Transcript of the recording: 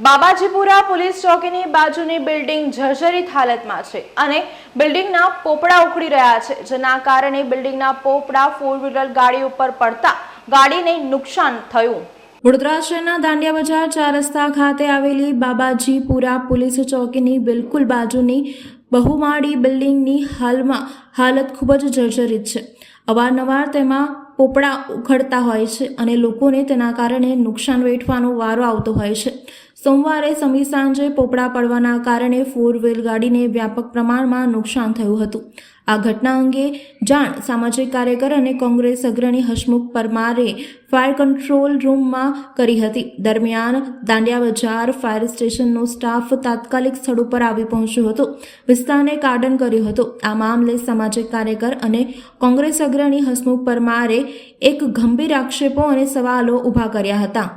બાબાજીપુરા police ચોકીની બાજુની building જર્જરિત હાલતમાં છે અને બિલ્ડિંગના પોપડા ઉખડી રહ્યા છે, જેના કારણે બિલ્ડિંગના પોપડા ફોર વ્હીલર ગાડી ઉપર પડતા ગાડીને નુકસાન થયું। વડોદરા શહેરના દાંડિયા બજાર 4 રસ્તા ખાતે આવેલી બાબાજીપુરા પોલીસ ચોકીની બિલકુલ બાજુની બહુમાળી બિલ્ડિંગની હાલત ખૂબ જ જર્જરિત છે। અવારનવાર તેમાં પોપડા ઉખડતા હોય છે અને લોકોને તેના કારણે નુકસાન વેઠવાનો વારો આવતો હોય છે। સોમવારે સમી સાંજે પોપડા પડવાના કારણે ફોર વ્હીલ ગાડીને વ્યાપક પ્રમાણમાં નુકસાન થયું હતું। આ ઘટના અંગે જાણ સામાજિક કાર્યકર અને કોંગ્રેસ અગ્રણી હસમુખ પરમારે ફાયર કંટ્રોલ રૂમમાં કરી હતી। દરમિયાન દાંડિયા બજાર ફાયર સ્ટેશનનો સ્ટાફ તાત્કાલિક સ્થળ ઉપર આવી પહોંચ્યો હતો, વિસ્તારને કાર્ડન કર્યો હતો। આ મામલે સામાજિક કાર્યકર અને કોંગ્રેસ અગ્રણી હસમુખ પરમારે એક ગંભીર આક્ષેપો અને સવાલો ઊભા કર્યા હતા।